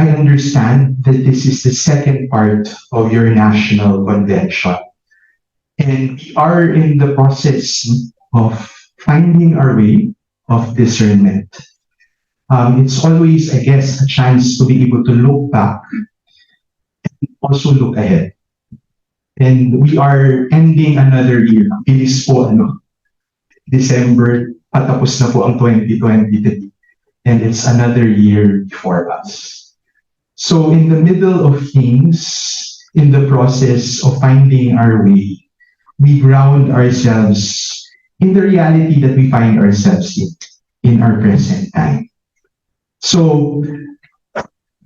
I understand that this is the second part of your national convention. And we are in the process of finding our way of discernment. It's always, I guess, a chance to be able to look back and also look ahead. And we are ending another year. Bilis po, December, patapos na po ang 2023. And it's another year before us. So in the middle of things, in the process of finding our way, we ground ourselves in the reality that we find ourselves in our present time. So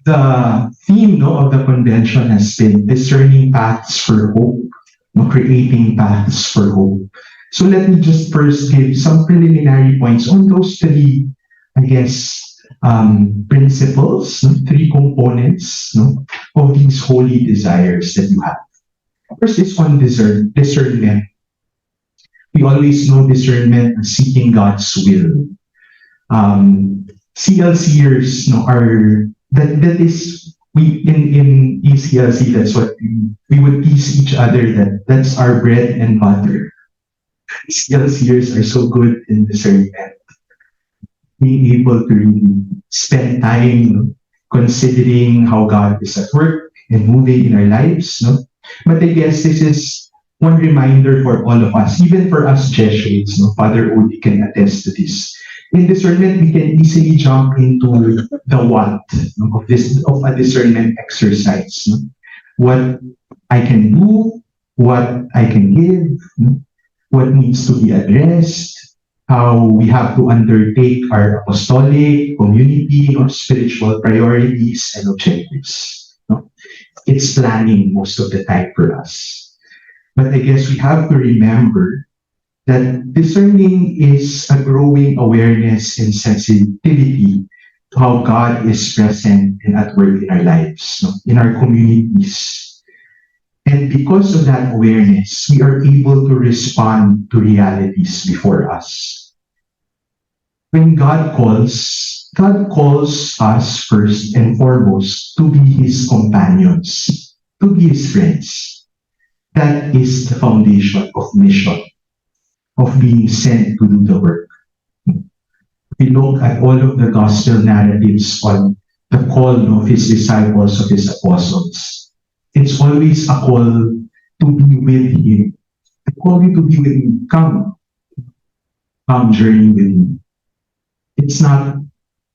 the theme of the convention has been discerning paths for hope, creating paths for hope. So let me just first give some preliminary points on those three, I guess, principles, three components of these holy desires that you have. First is on discernment. We always know discernment as seeking God's will. CLCers are that is we in ECLC, that's what we would tease each other that's our bread and butter. CLCers are so good in discernment, being able to really spend time considering how God is at work and moving in our lives. But I guess this is one reminder for all of us, even for us Jesuits. Father Odi can attest to this. In discernment, we can easily jump into the what of a discernment exercise. What I can do, what I can give, what needs to be addressed, how we have to undertake our apostolic, community, or spiritual priorities and objectives. It's planning most of the time for us. But I guess we have to remember that discerning is a growing awareness and sensitivity to how God is present and at work in our lives, in our communities. And because of that awareness, we are able to respond to realities before us. When God calls us first and foremost to be His companions, to be His friends. That is the foundation of mission, of being sent to do the work. We look at all of the gospel narratives on the call of His disciples, of His apostles. It's always a call to be with Him. I call you to be with me. Come journey with me. It's not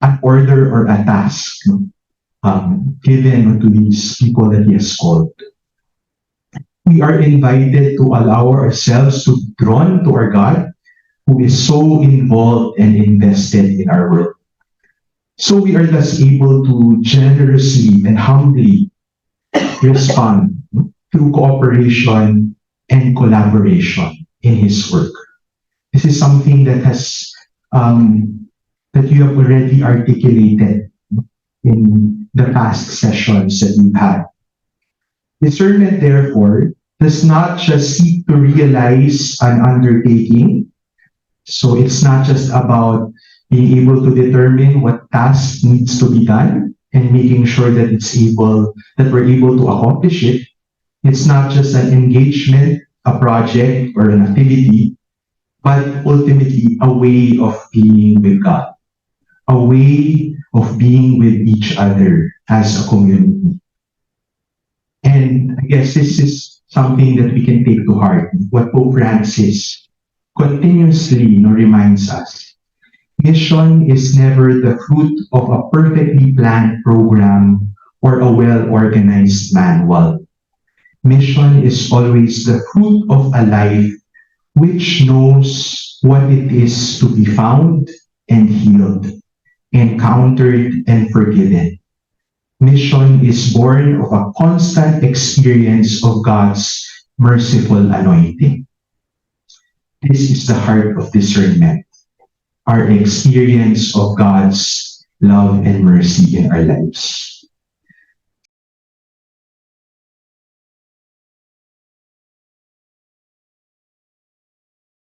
an order or a task given to these people that He has called. We are invited to allow ourselves to be drawn to our God, who is so involved and invested in our world. So we are thus able to generously and humbly respond through cooperation and collaboration in His work. This is something that has that you have already articulated in the past sessions that we've had. Discernment, therefore, does not just seek to realize an undertaking. So it's not just about being able to determine what task needs to be done and making sure that we're able to accomplish it. It's not just an engagement, a project, or an activity, but ultimately a way of being with God, a way of being with each other as a community. And I guess this is something that we can take to heart, what Pope Francis continuously reminds us. Mission is never the fruit of a perfectly planned program or a well-organized manual. Mission is always the fruit of a life which knows what it is to be found and healed, encountered and forgiven. Mission is born of a constant experience of God's merciful anointing. This is the heart of discernment, our experience of God's love and mercy in our lives.